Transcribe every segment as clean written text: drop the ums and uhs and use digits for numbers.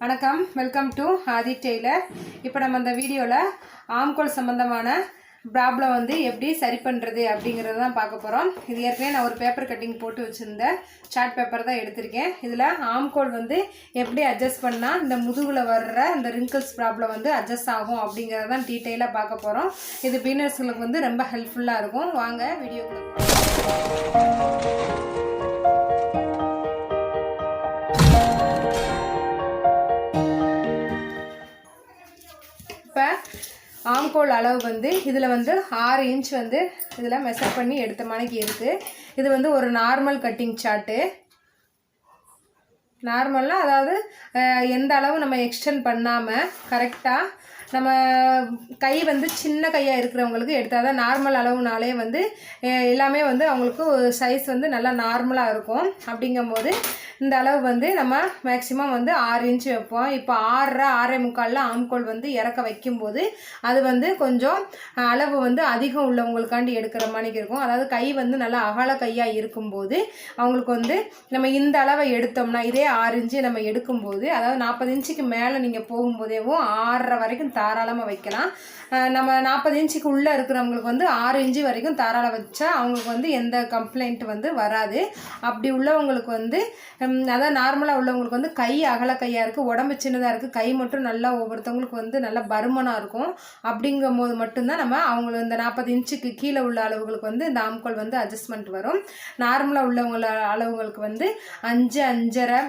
வணக்கம், welcome to Aadhi Taylor. இப்போ நம்ம இந்த வீடியோவில் ஆம்கோல் சம்மந்தமான ப்ராப்ளம் வந்து எப்படி சரி பண்ணுறது அப்படிங்கிறத தான் பார்க்க போகிறோம். இது ஏற்கனவே நான் ஒரு பேப்பர் கட்டிங் போட்டு வச்சுருந்தேன், சார்ட் பேப்பர் தான் எடுத்திருக்கேன். இதில் ஆம்கோல் வந்து எப்படி அட்ஜஸ்ட் பண்ணால் இந்த முதுகில் வர்ற இந்த ரிங்கிள்ஸ் ப்ராப்ளம் வந்து அட்ஜஸ்ட் ஆகும் அப்படிங்கிறத தான் டீட்டெயிலாக பார்க்க போகிறோம். இது பிகினர்ஸ்களுக்கு வந்து ரொம்ப ஹெல்ப்ஃபுல்லாக இருக்கும். வாங்க வீடியோக்குள்ள ஆம்கோல் அளவு வந்து இதில் வந்து 6 இன்ச் வந்து இதில் மெஷர் பண்ணி எடுத்த மாதிரிக்கு இருக்குது. இது வந்து ஒரு நார்மல் கட்டிங் சார்ட்டு. நார்மலாக அதாவது எந்த அளவு நம்ம எக்ஸ்டெண்ட் பண்ணாமல் கரெக்டாக நம்ம கை வந்து சின்ன கையாக இருக்கிறவங்களுக்கு எடுத்தால் தான் நார்மல் அளவுனாலே வந்து எல்லாமே வந்து அவங்களுக்கு சைஸ் வந்து நல்லா நார்மலாக இருக்கும். அப்படிங்கும்போது இந்த அளவு வந்து நம்ம மேக்ஸிமம் வந்து 6 இன்ச் வைப்போம். இப்போ 6.5 ஆம்கோல் வந்து இறக்க வைக்கும்போது அது வந்து கொஞ்சம் அளவு வந்து அதிகம் உள்ளவங்களுக்காண்டி எடுக்கிற மாதிரி இருக்கும். அதாவது கை வந்து நல்லா அகல கையாக இருக்கும்போது அவங்களுக்கு வந்து நம்ம இந்த அளவை எடுத்தோம்னா இதே 6 இன்ச்சு நம்ம எடுக்கும்போது, அதாவது 40 இன்ச்சுக்கு மேலே நீங்கள் போகும்போதேவும் 6.5 வரைக்கும் தாராளமாக வைக்கலாம். நம்ம 40 இன்ச்சுக்கு உள்ளே இருக்கிறவங்களுக்கு வந்து 6 இன்ச்சு வரைக்கும் தாராளம் வச்சா அவங்களுக்கு வந்து எந்த கம்ப்ளைண்ட் வந்து வராது. அப்படி உள்ளவங்களுக்கு வந்து அதான் நார்மலாக உள்ளவங்களுக்கு வந்து கை அகல கையாக இருக்குது, உடம்பு சின்னதாக இருக்குது, கை மட்டும் நல்லா ஒவ்வொருத்தவங்களுக்கு வந்து நல்லா பருமனாக இருக்கும். அப்படிங்கும் போது மட்டும்தான் நம்ம அவங்களுக்கு இந்த 40 இன்ச்சுக்கு கீழே உள்ள அளவுகளுக்கு வந்து இந்த ஆம்கோல் வந்து அட்ஜஸ்ட்மெண்ட் வரும். நார்மலாக உள்ளவங்கள அளவுகளுக்கு வந்து 5, 5.5,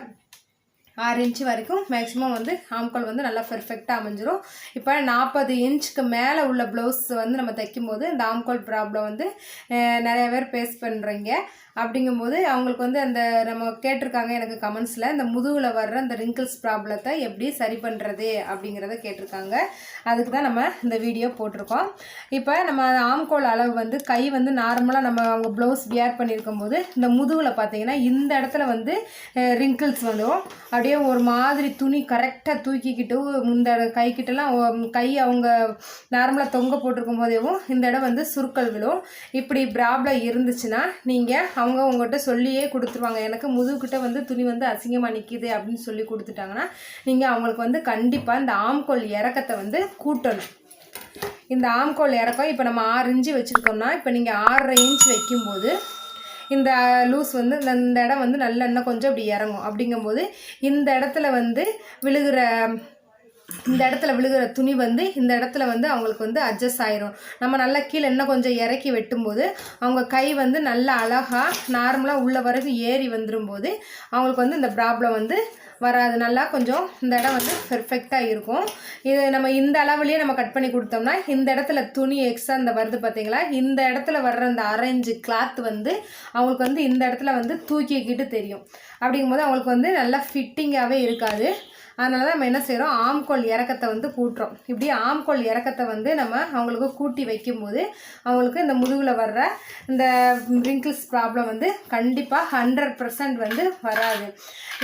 6 இன்ச்சு வரைக்கும் மேக்ஸிமம் வந்து ஆம்கோல் வந்து நல்லா பெர்ஃபெக்டாக அமைஞ்சிரும். இப்போ 40 இன்ச்சுக்கு மேலே உள்ள ப்ளவுஸ் வந்து நம்ம தைக்கும்போது இந்த ஆம்கோல் ப்ராப்ளம் வந்து நிறைய பேர் ஃபேஸ் பண்ணுறீங்க. அப்படிங்கும்போது அவங்களுக்கு வந்து அந்த நம்ம கேட்டிருக்காங்க எனக்கு கமெண்ட்ஸில், இந்த முதுகில் வர்ற இந்த ரிங்கிள்ஸ் ப்ராப்ளத்தை எப்படி சரி பண்ணுறது அப்படிங்கிறத கேட்டிருக்காங்க. அதுக்கு தான் நம்ம இந்த வீடியோ போட்டிருக்கோம். இப்போ நம்ம ஆம்கோல் அளவு வந்து கை வந்து நார்மலாக நம்ம அவங்க ப்ளவுஸ் வியர் பண்ணியிருக்கும் போது இந்த முதுகில் பார்த்தீங்கன்னா இந்த இடத்துல வந்து ரிங்கிள்ஸ் வந்துடும். அப்படியே ஒரு மாதிரி துணி கரெக்டாக தூக்கிக்கிட்டு இந்த கைக்கிட்டலாம் கை அவங்க நார்மலாக தொங்க போட்டிருக்கும் போதேவும் இந்த இடம் வந்து சுருக்கல் விழும். இப்படி ப்ராப்ளம் இருந்துச்சுன்னா நீங்கள் அவங்க உங்கள்கிட்ட சொல்லியே கொடுத்துருவாங்க, எனக்கு முதுகுக்கிட்ட வந்து துணி வந்து அசிங்கமாக நிற்கிது அப்படின்னு சொல்லி கொடுத்துட்டாங்கன்னா நீங்கள் அவங்களுக்கு வந்து கண்டிப்பாக இந்த ஆம்கோல் இறக்கத்தை வந்து கூட்டணும். இந்த ஆம்கோல் இறக்கம் இப்போ நம்ம 6 இன்ச்சு வச்சுருக்கோம்னா இப்போ நீங்கள் 6.5 இன்ச் வைக்கும்போது இந்த லூஸ் வந்து இந்த இடம் வந்து நல்ல இன்னும் கொஞ்சம் இப்படி இறங்கும். அப்படிங்கும்போது இந்த இடத்துல வந்து விழுகிற துணி வந்து இந்த இடத்துல வந்து அவங்களுக்கு வந்து அட்ஜஸ்ட் ஆயிரும். நம்ம நல்லா கீழே இன்னும் கொஞ்சம் இறக்கி வெட்டும்போது அவங்க கை வந்து நல்லா அழகாக நார்மலாக உள்ள வரைக்கும் ஏறி வந்துடும்போது அவங்களுக்கு வந்து இந்த ப்ராப்ளம் வந்து வராது. நல்லா கொஞ்சம் இந்த இடம் வந்து பெர்ஃபெக்டாக இருக்கும். இது நம்ம இந்த அளவுலேயே நம்ம கட் பண்ணி கொடுத்தோம்னா இந்த இடத்துல துணி எக்ஸ்ட்ரா இந்த வருது பார்த்தீங்களா, இந்த இடத்துல வர்ற அந்த அரேஞ்சு கிளாத் வந்து அவங்களுக்கு வந்து இந்த இடத்துல வந்து தூக்கிக்கிட்டு தெரியும். அப்படிங்கும்போது அவங்களுக்கு வந்து நல்லா ஃபிட்டிங்காகவே இருக்காது. அதனால தான் நம்ம என்ன செய்கிறோம், ஆம்கோல் இறக்கத்தை வந்து கூட்டுறோம். இப்படி ஆம்கோல் இறக்கத்தை வந்து நம்ம அவங்களுக்கு கூட்டி வைக்கும்போது அவங்களுக்கு இந்த முதுகில் வர்ற இந்த ரிங்கிள்ஸ் ப்ராப்ளம் வந்து கண்டிப்பாக 100% வந்து வராது.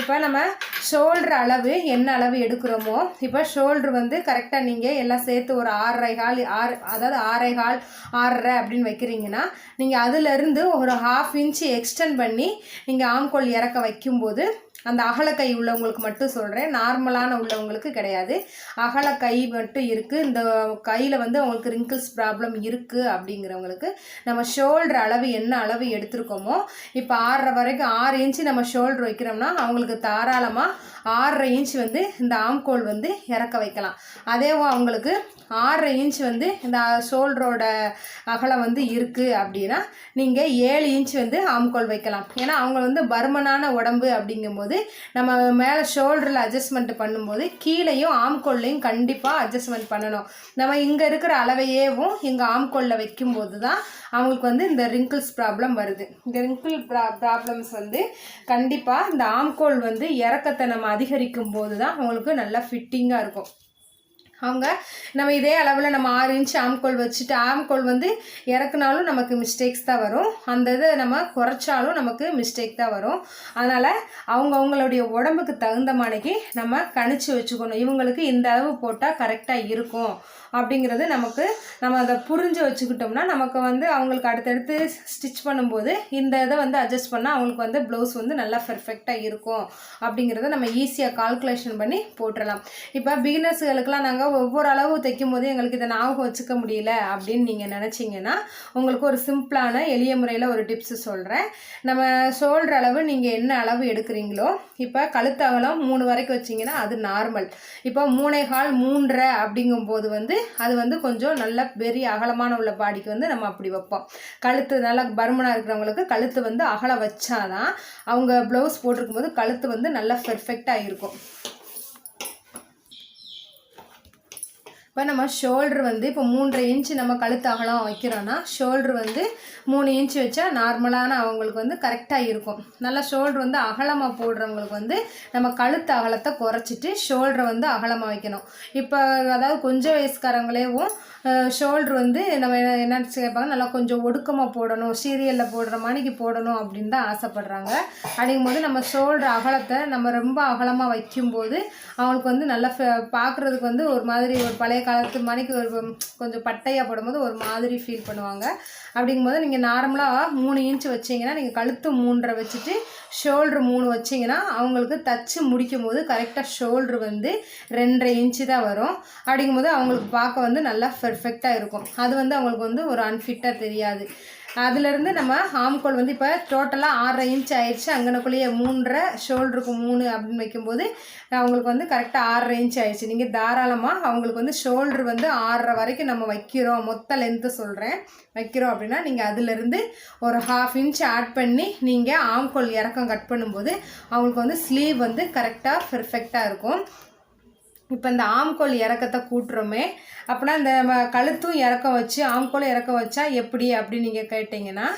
இப்போ நம்ம ஷோல்டர் அளவு என்ன அளவு எடுக்கிறோமோ, இப்போ ஷோல்டர் வந்து கரெக்டாக நீங்கள் எல்லாம் சேர்த்து ஒரு 6.25 அதாவது 6.25 6.5 அப்படின்னு வைக்கிறீங்கன்னா நீங்கள் அதிலேருந்து ஒரு 1/2 இன்ச்சு எக்ஸ்டெண்ட் பண்ணி நீங்கள் ஆம்கோல் இறக்க வைக்கும்போது அந்த அகல கை உள்ளவங்களுக்கு மட்டும் சொல்கிறேன், நார்மலான உள்ளவங்களுக்கு கிடையாது. அகல கை மட்டும் இருக்குது, இந்த கையில் வந்து அவங்களுக்கு ரிங்கிள்ஸ் ப்ராப்ளம் இருக்குது அப்படிங்கிறவங்களுக்கு நம்ம ஷோல்டர் அளவு என்ன அளவு எடுத்துருக்கோமோ, இப்போ 6.5 வரைக்கும் 6 இன்ச்சு நம்ம ஷோல்டர் வைக்கிறோம்னா அவங்களுக்கு தாராளமாக 6.5 இன்ச் வந்து இந்த ஆம்கோல் வந்து இறக்க வைக்கலாம். அதேவும் அவங்களுக்கு 6.5 இன்ச் வந்து இந்த ஷோல்டரோட அகலம் வந்து இருக்குது அப்படின்னா நீங்கள் 7 இன்ச் வந்து ஆம்கோல் வைக்கலாம். ஏன்னா அவங்க வந்து பருமனான உடம்பு அப்படிங்கும்போது நம்ம மேலே ஷோல்டரில் அட்ஜஸ்ட்மெண்ட் பண்ணும்போது கீழேயும் ஆம்கோல்லையும் கண்டிப்பாக அட்ஜஸ்ட்மெண்ட் பண்ணணும். நம்ம இங்கே இருக்கிற அளவையேவும் இங்கே ஆம்கோலில் வைக்கும்போது தான் அவங்களுக்கு வந்து இந்த ரிங்கிள்ஸ் ப்ராப்ளம் வருது. இந்த ரிங்கிள் ப்ராப்ளம்ஸ் வந்து கண்டிப்பாக இந்த ஆம்கோல் வந்து இறக்கத்தை நம்ம அதிகரிக்கும் போது தான் அவங்களுக்கு நல்லா ஃபிட்டிங்காக இருக்கும். அவங்க நம்ம இதே அளவில் நம்ம 6 இன்ச் ஆம்கோல் வச்சுட்டு ஆம்கோல் வந்து இறக்குனாலும் நமக்கு மிஸ்டேக்ஸ் தான் வரும், அந்த இதை நம்ம குறைச்சாலும் நமக்கு மிஸ்டேக் தான் வரும். அதனால் அவங்களுடைய உடம்புக்கு தகுந்த மாதிரிக்கு நம்ம கணிச்சு வச்சுக்கணும். இவங்களுக்கு இந்த அளவு போட்டால் கரெக்டாக இருக்கும் அப்படிங்கிறது நம்ம அதை புரிஞ்சு வச்சுக்கிட்டோம்னா நமக்கு வந்து அவங்களுக்கு அடுத்தடுத்து ஸ்டிச் பண்ணும்போது இந்த இதை வந்து அட்ஜஸ்ட் பண்ணால் அவங்களுக்கு வந்து ப்ளவுஸ் வந்து நல்லா பெர்ஃபெக்டாக இருக்கும் அப்படிங்கிறத நம்ம ஈஸியாக கால்குலேஷன் பண்ணி போட்டுடலாம். இப்போ பிகினர்ஸுகளுக்கெல்லாம் நாங்கள் ஒவ்வொரு அளவு தைக்கும் போது எங்களுக்கு இதை ஞாபகம் வச்சுக்க முடியல அப்படின்னு நீங்கள் நினச்சிங்கன்னா உங்களுக்கு ஒரு சிம்பிளான எளிய முறையில் ஒரு டிப்ஸு சொல்கிறேன். நம்ம ஷோல்டர் அளவு நீங்கள் என்ன அளவு எடுக்கிறீங்களோ, இப்போ கழுத்து அகலம் 3 வரைக்கும் வச்சிங்கன்னா அது நார்மல். இப்போ 3.25 3.5 அப்படிங்கும்போது வந்து அது வந்து கொஞ்சம் நல்ல பெரிய அகலமான உள்ள பாடிக்கு வந்து நம்ம அப்படி வைப்போம். கழுத்து நல்லா பருமனாக இருக்கிறவங்களுக்கு கழுத்து வந்து அகல வச்சாதான் அவங்க ப்ளவுஸ் போட்டிருக்கும் போது கழுத்து வந்து நல்லா பெர்ஃபெக்டாக இருக்கும். இப்போ நம்ம ஷோல்ட்ரு வந்து இப்போ 3.5 இன்ச்சு நம்ம கழுத்து அகலம் வைக்கிறோன்னா ஷோல்ட்ரு வந்து 3 இன்ச்சு வச்சா நார்மலான அவங்களுக்கு வந்து கரெக்டாக இருக்கும். நல்லா ஷோல்ட்ரு வந்து அகலமாக போடுறவங்களுக்கு வந்து நம்ம கழுத்து அகலத்தை குறைச்சிட்டு ஷோல்டரை வந்து அகலமாக வைக்கணும். இப்போ அதாவது கொஞ்சம் வயசுக்காரங்களேவும் ஷோல்ட்ரு வந்து நம்ம என்ன கேட்பாங்க, நல்லா கொஞ்சம் ஒடுக்கமாக போடணும், சீரியலில் போடுற மாதிரிக்கு போடணும் அப்படின்னு தான் ஆசைப்பட்றாங்க. அப்படிங்கும்போது நம்ம ஷோல்ட்ரு அகலத்தை நம்ம ரொம்ப அகலமாக வைக்கும்போது அவங்களுக்கு வந்து நல்லா பார்க்குறதுக்கு வந்து ஒரு மாதிரி ஒரு பழைய காலத்து மணிக்கு ஒரு கொஞ்சம் பட்டையாக போடும்போது ஒரு மாதிரி ஃபீல் பண்ணுவாங்க. அப்படிங்கும்போது நீங்கள் நார்மலாக 3 இன்ச்சு வச்சிங்கன்னா நீங்கள் கழுத்து 3.5 வச்சுட்டு ஷோல்ட்ரு 3 வச்சிங்கன்னா அவங்களுக்கு தச்சு முடிக்கும் போது கரெக்டாக ஷோல்ட்ரு வந்து 2.5 இன்ச்சு தான் வரும். அப்படிங்கும்போது அவங்களுக்கு பார்க்க வந்து நல்லா பெர்ஃபெக்டாக இருக்கும். அது வந்து அவங்களுக்கு வந்து ஒரு அன்ஃபிட்டாக தெரியாது. அதுலேருந்து நம்ம ஆம்கோல் வந்து இப்போ டோட்டலாக 6.5 இன்ச் ஆயிடுச்சு. அங்கனக்குள்ளேயே 3.5 ஷோல்டருக்கு 3 அப்படின்னு வைக்கும்போது அவங்களுக்கு வந்து கரெக்டாக 6.5 இன்ச் ஆயிடுச்சு. நீங்கள் தாராளமாக அவங்களுக்கு வந்து ஷோல்ட்ரு வந்து 6.5 வரைக்கும் நம்ம வைக்கிறோம், மொத்த லென்த்து சொல்கிறேன், வைக்கிறோம் அப்படின்னா நீங்கள் அதுலேருந்து ஒரு 1/2 இன்ச் ஆட் பண்ணி நீங்கள் ஆம்கோல் இறக்கம் கட் பண்ணும்போது அவங்களுக்கு வந்து ஸ்லீவ் வந்து கரெக்டாக பெர்ஃபெக்டாக இருக்கும். இப்போ இந்த ஆம்கோல் இறக்கத்தை கூட்டுறோமே அப்படின்னா இந்த கழுத்தும் இறக்கம் வச்சு ஆம்கோல் இறக்கம் வச்சா எப்படி அப்படின்னு நீங்கள் கேட்டிங்கன்னா,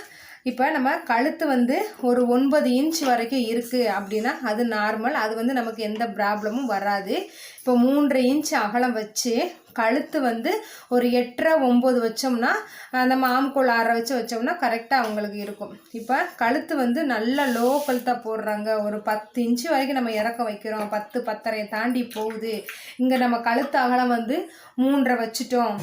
இப்போ நம்ம கழுத்து வந்து ஒரு 9 இன்ச் வரைக்கும் இருக்குது அப்படின்னா அது நார்மல், அது வந்து நமக்கு எந்த ப்ராப்ளமும் வராது. இப்போ 3.5 இன்ச் அகலம் வச்சு கழுத்து வந்து ஒரு 8.5 9 வச்சோம்னா நம்ம ஆம்கோல் 6 வச்சு வச்சோம்னா கரெக்டாக அவங்களுக்கு இருக்கும். இப்போ கழுத்து வந்து நல்ல லோ கழுத்தாக போடுறாங்க, ஒரு 10 இன்ச்சு வரைக்கும் நம்ம இறக்கம் வைக்கிறோம், 10 10.5 தாண்டி போகுது, இங்கே நம்ம கழுத்து அகலம் வந்து 3.5 வச்சுட்டோம்,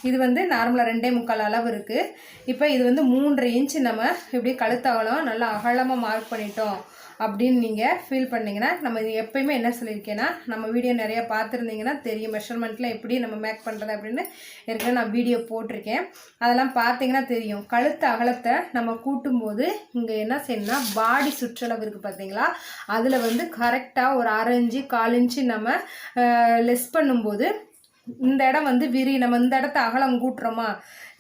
இது வந்து நார்மலாக 2.25 அளவு இருக்குது. இப்போ இது வந்து 3.5 இன்ச்சு நம்ம இப்படி கழுத்து அகலம் நல்லா அகலமாக மார்க் பண்ணிட்டோம் அப்படின்னு நீங்கள் ஃபீல் பண்ணிங்கன்னா, நம்ம இது எப்போயுமே என்ன சொல்லியிருக்கேன்னா, நம்ம வீடியோ நிறையா பார்த்துருந்தீங்கன்னா தெரியும் மெஷர்மெண்ட்டில் எப்படி நம்ம மேக் பண்ணுறது அப்படின்னு ஏற்கனவே நான் வீடியோ போட்டிருக்கேன், அதெல்லாம் பார்த்தீங்கன்னா தெரியும். கழுத்து அகலத்தை நம்ம கூட்டும்போது இங்கே என்ன செய்யணும்னா பாடி சுற்றளவு இருக்குது பார்த்தீங்களா, அதில் வந்து கரெக்டாக ஒரு 1/2 இன்ச்சு 1/4 இன்ச்சு நம்ம லெஸ் பண்ணும்போது இந்த இடம் வந்து நம்ம இந்த இடத்த அகலம் கூட்டுறோமா,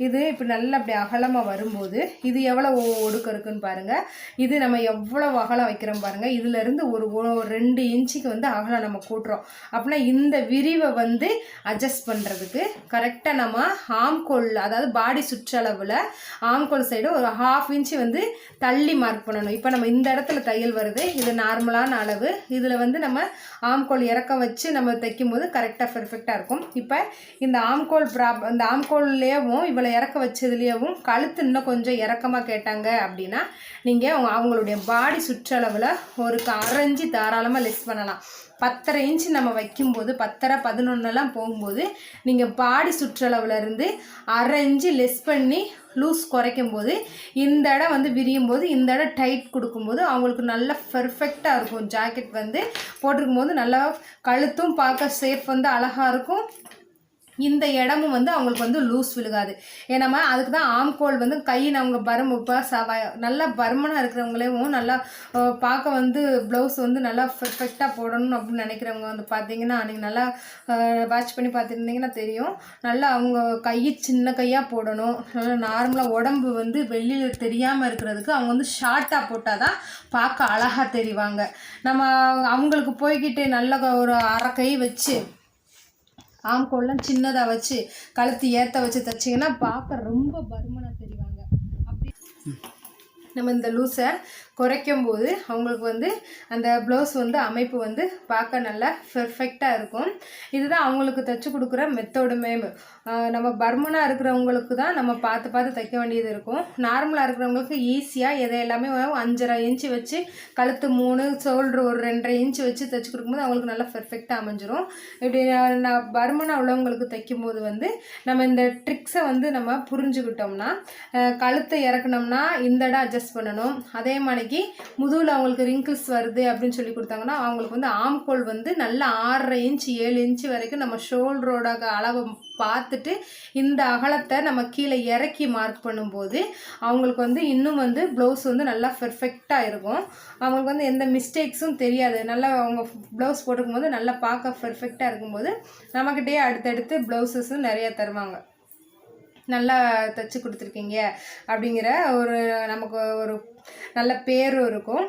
இது இப்போ நல்லா அப்படி அகலமாக வரும்போது இது எவ்வளோ ஒடுக்க இருக்குன்னு பாருங்கள். இது நம்ம எவ்வளோ அகலம் வைக்கிறோம் பாருங்கள், இதிலேருந்து ஒரு 2 இன்ச்சுக்கு வந்து அகலம் நம்ம கூட்டுறோம். அப்படின்னா இந்த விரிவை வந்து அட்ஜஸ்ட் பண்ணுறதுக்கு கரெக்டாக நம்ம ஆம்கோல் அதாவது பாடி சுற்றளவில் ஆம்கோல் சைடு ஒரு 1/2 இன்ச்சு வந்து தள்ளி மார்க் பண்ணணும். இப்போ நம்ம இந்த இடத்துல தையல் வருது, இது நார்மலான அளவு, இதில் வந்து நம்ம ஆம்கோல் இறக்கம் வச்சு நம்ம தைக்கும்போது கரெக்டாக பெர்ஃபெக்டாக இருக்கும். இப்போ இந்த ஆம்கோல்லேயும் இவ்வளோ இறக்க வச்சதுலேயும் கழுத்து இன்னும் கொஞ்சம் இறக்கமாக கேட்டாங்க அப்படின்னா நீங்கள் அவங்களுடைய பாடி சுற்றளவில் ஒரு 1/2 இன்ச்சு தாராளமாக லெஸ் பண்ணலாம். 10.5 இன்ச்சு நம்ம வைக்கும்போது 10.5 11 போகும்போது நீங்கள் பாடி சுற்றளவுலேருந்து 1/2 இன்ச்சு லெஸ் பண்ணி லூஸ் குறைக்கும் போது இந்த இடம் வந்து விரியும் போது இந்த இடம் டைட் கொடுக்கும்போது அவங்களுக்கு நல்லா பெர்ஃபெக்டாக இருக்கும். ஜாக்கெட் வந்து போட்டிருக்கும் போது நல்லா கழுத்தும் பார்க்க ஷேப் வந்து அழகாக இருக்கும், இந்த இடமும் வந்து அவங்களுக்கு வந்து லூஸ் விழுகாது. ஏன்னா அதுக்கு தான் ஆம்கோல் வந்து கை அவங்க இப்போ நல்லா பருமனாக இருக்கிறவங்களேவும் நல்லா பார்க்க வந்து ப்ளவுஸ் வந்து நல்லா பெர்ஃபெக்டாக போடணும் அப்படின்னு நினைக்கிறவங்க வந்து பார்த்தீங்கன்னா நீங்கள் நல்லா வாட்ச் பண்ணி பார்த்துருந்தீங்கன்னா தெரியும். நல்லா அவங்க கை சின்ன கையாக போடணும், நல்லா நார்மலாக உடம்பு வந்து வெளியில் தெரியாமல் இருக்கிறதுக்கு அவங்க வந்து ஷார்ட்டாக போட்டால் தான் பார்க்க அழகாக தெரிவாங்க. நம்ம அவங்களுக்கு போய்கிட்டு நல்லா ஒரு 1/2 கை வச்சு ஆம்கோல்லாம் சின்னதாக வச்சு கழுத்து ஏற்ற வச்சு தைச்சிங்கன்னா பார்க்க ரொம்ப பருமனாக தெரிவாங்க. அப்படி நம்ம இந்த லூஸை குறைக்கும் போது அவங்களுக்கு வந்து அந்த ப்ளவுஸ் வந்து அமைப்பு வந்து பார்க்க நல்லா பெர்ஃபெக்டாக இருக்கும். இதுதான் அவங்களுக்கு தைச்சி கொடுக்குற மெத்தோடுமே. நம்ம பர்மனாக இருக்கிறவங்களுக்கு தான் நம்ம பார்த்து பார்த்து தைக்க வேண்டியது இருக்கும். நார்மலாக இருக்கிறவங்களுக்கு ஈஸியாக எதை எல்லாமே 5.5 இன்ச்சு வச்சு கழுத்து 3 ஷோல்டர் ஒரு 2.5 இன்ச்சு வச்சு தைச்சி கொடுக்கும்போது அவங்களுக்கு நல்லா பெர்ஃபெக்டாக அமைஞ்சிரும். இப்படி நான் பர்மனாக உள்ளவங்களுக்கு தைக்கும்போது வந்து நம்ம இந்த ட்ரிக்ஸை வந்து நம்ம புரிஞ்சுக்கிட்டோம்னா கழுத்தை இறக்கணும்னா இந்த இடம் அட்ஜஸ்ட் பண்ணணும். அதே மாதிரிக்கு முதுகில் அவங்களுக்கு ரிங்கிள்ஸ் வருது அப்படின்னு சொல்லி கொடுத்தாங்கன்னா அவங்களுக்கு வந்து ஆம்கோல் வந்து நல்லா 6.5 இன்ச்சு 7 இன்ச்சு வரைக்கும் நம்ம ஷோல்டரோட அளவை பார்த்துட்டு இந்த அகலத்தை நம்ம கீழே இறக்கி மார்க் பண்ணும்போது அவங்களுக்கு வந்து இன்னும் வந்து ப்ளவுஸ் வந்து நல்லா பெர்ஃபெக்டாக இருக்கும். அவங்களுக்கு வந்து எந்த மிஸ்டேக்ஸும் தெரியாது. நல்லா அவங்க ப்ளவுஸ் போட்டுக்கும் போது நல்லா பார்க்க பெர்ஃபெக்டாக இருக்கும்போது நம்மக்கிட்டே அடுத்தடுத்து ப்ளவுஸஸும் நிறையா தருவாங்க. நல்லா தைச்சி கொடுத்துருக்கீங்க அப்படிங்கிற ஒரு நமக்கு ஒரு நல்ல பேரும் இருக்கும்.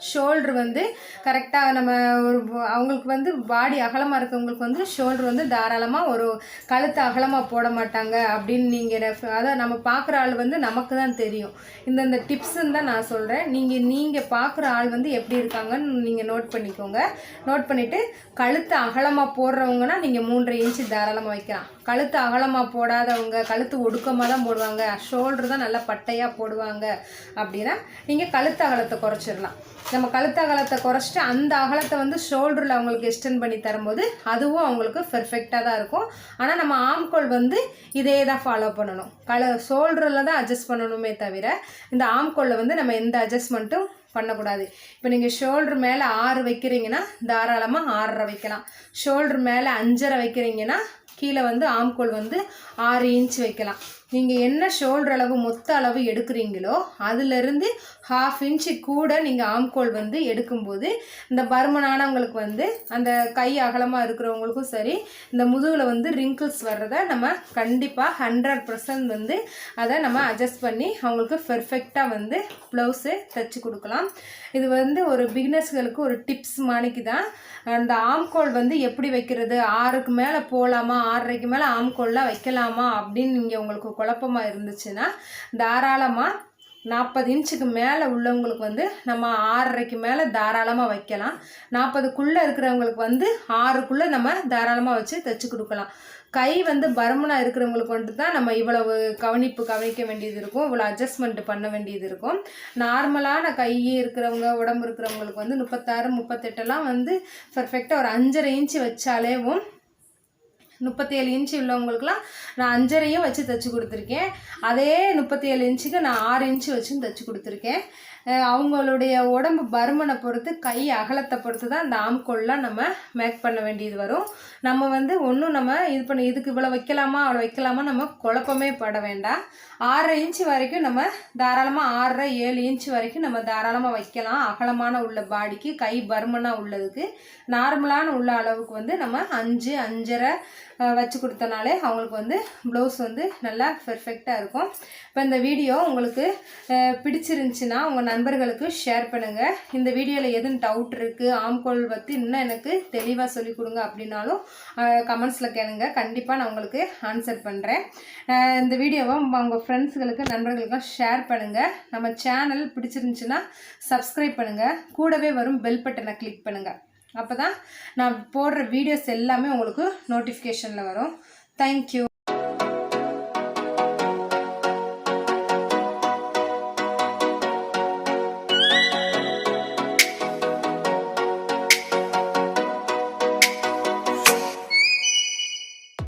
ஷோல்ட்ரு வந்து கரெக்டாக நம்ம ஒரு அவங்களுக்கு வந்து பாடி அகலமாக இருக்கவங்களுக்கு வந்து ஷோல்ட்ரு வந்து தாராளமாக ஒரு கழுத்து அகலமாக போட மாட்டாங்க அப்படின்னு நீங்கள் அதை நம்ம பார்க்குற ஆள் வந்து நமக்கு தான் தெரியும். இந்த டிப்ஸுன்னு தான் நான் சொல்கிறேன். நீங்கள் பார்க்குற ஆள் வந்து எப்படி இருக்காங்கன்னு நீங்கள் நோட் பண்ணிக்கோங்க. நோட் பண்ணிவிட்டு கழுத்து அகலமாக போடுறவங்கன்னா நீங்கள் 3.5 இன்ச்சு தாராளமாக வைக்கலாம். கழுத்து அகலமாக போடாதவங்க கழுத்து ஒடுக்கமாக தான் போடுவாங்க, ஷோல்ட்ரு தான் நல்லா பட்டையாக போடுவாங்க அப்படின்னா நீங்கள் கழுத்து அகலத்தை குறைச்சிடலாம். நம்ம கழுத்து அகலத்தை குறைச்சிட்டு அந்த அகலத்தை வந்து ஷோல்டரில் அவங்களுக்கு எக்ஸ்டெண்ட் பண்ணி தரும்போது அதுவும் அவங்களுக்கு பெர்ஃபெக்டாக தான் இருக்கும். ஆனால் நம்ம ஆம்கோல் வந்து இதே தான் ஃபாலோ பண்ணணும். ஷோல்டரில் தான் அட்ஜஸ்ட் பண்ணணுமே தவிர இந்த ஆம்கோலில் வந்து நம்ம எந்த அட்ஜஸ்ட்மெண்ட்டும் பண்ணக்கூடாது. இப்போ நீங்கள் ஷோல்டர் மேலே 6 வைக்கிறீங்கன்னா தாராளமாக 6.5 வைக்கலாம். ஷோல்டர் மேலே 5.5 வைக்கிறீங்கன்னா கீழே வந்து ஆம்கோல் வந்து 6 இன்ச் வைக்கலாம். நீங்கள் என்ன ஷோல்டர் அளவு மொத்த அளவு எடுக்கிறீங்களோ அதிலிருந்து 1/2 இன்ச்சு கூட நீங்கள் ஆம்கோல் வந்து எடுக்கும்போது இந்த பருமனானவங்களுக்கு வந்து அந்த கை அகலமாக இருக்கிறவங்களுக்கும் சரி இந்த முதுகில் வந்து ரிங்கிள்ஸ் வர்றதை நம்ம கண்டிப்பாக 100% வந்து அதை நம்ம அட்ஜஸ்ட் பண்ணி அவங்களுக்கு பெர்ஃபெக்டாக வந்து ப்ளவுஸு தைச்சி கொடுக்கலாம். இது வந்து ஒரு பிகினர்ஸ்களுக்கு ஒரு டிப்ஸ் மாணிக்கு தான். அந்த ஆம்கோல் வந்து எப்படி வைக்கிறது, 6க்கு மேலே போகலாமா 6.5க்கு மேலே ஆம்கோல்லாம் வைக்கலாமா அப்படின்னு நீங்கள் உங்களுக்கு குழப்பமாக இருந்துச்சுன்னா தாராளமாக 40 இன்ச்சுக்கு மேலே உள்ளவங்களுக்கு வந்து நம்ம 6.5க்கு மேலே தாராளமாக வைக்கலாம். 40க்குள்ளே இருக்கிறவங்களுக்கு வந்து 6க்குள்ளே நம்ம தாராளமாக வச்சு தைச்சி கொடுக்கலாம். கை வந்து பருமனாக இருக்கிறவங்களுக்கு வந்துட்டு தான் நம்ம இவ்வளவு கவனிக்க வேண்டியது இருக்கும், இவ்வளோ அட்ஜஸ்ட்மெண்ட் பண்ண வேண்டியது இருக்கும். நார்மலான கை இருக்கிறவங்க உடம்பு இருக்கிறவங்களுக்கு வந்து 36 38 வந்து பெர்ஃபெக்டாக ஒரு 5.5 இன்ச்சு வச்சாலேவும் 37 இன்ச்சு உள்ளவங்களுக்குலாம் நான் 5.5 வச்சு தைச்சி கொடுத்துருக்கேன். அதே 37 இன்ச்சுக்கு நான் 6 இன்ச்சு வச்சும் தைச்சி கொடுத்துருக்கேன். அவங்களுடைய உடம்பு பருமனை பொறுத்து கை அகலத்தை பொறுத்து தான் இந்த ஆம்கோல்லாம் நம்ம மேக் பண்ண வேண்டியது வரும். நம்ம வந்து ஒன்றும் நம்ம இதுக்கு இவ்வளோ வைக்கலாமா அவ்வளோ வைக்கலாமா நம்ம குழப்பமே பட வேண்டாம். 6.5 இன்ச்சு வரைக்கும் நம்ம தாராளமாக 6.5 7 இன்ச்சு வரைக்கும் நம்ம தாராளமாக வைக்கலாம். அகலமான உள்ள பாடிக்கு கை பருமனாக உள்ளதுக்கு நார்மலான உள்ள அளவுக்கு வந்து நம்ம 5 5.5 வச்சு கொடுத்தனாலே அவங்களுக்கு வந்து ப்ளவுஸ் வந்து நல்லா பெர்ஃபெக்டாக இருக்கும். இப்போ இந்த வீடியோ உங்களுக்கு பிடிச்சிருந்துச்சின்னா உங்கள் நண்பர்களுக்கு ஷேர் பண்ணுங்கள். இந்த வீடியோவில் எதுவும் டவுட் இருக்குது, ஆம்கோல் பற்றி இன்னும் எனக்கு தெளிவாக சொல்லிக் கொடுங்க அப்படின்னாலும் கமெண்ட்ஸில் கேளுங்க. கண்டிப்பாக நான் உங்களுக்கு ஆன்சர் பண்ணுறேன். இந்த வீடியோவை உங்கள் ஃப்ரெண்ட்ஸுகளுக்கு நண்பர்களுக்கும் ஷேர் பண்ணுங்கள். நம்ம சேனல் பிடிச்சிருந்துச்சின்னா சப்ஸ்கிரைப் பண்ணுங்கள். கூடவே வரும் பெல் பட்டனை கிளிக் பண்ணுங்கள். அப்போ தான் நான் போடுற வீடியோஸ் எல்லாமே உங்களுக்கு நோட்டிஃபிகேஷனில் வரும். தேங்க்யூ.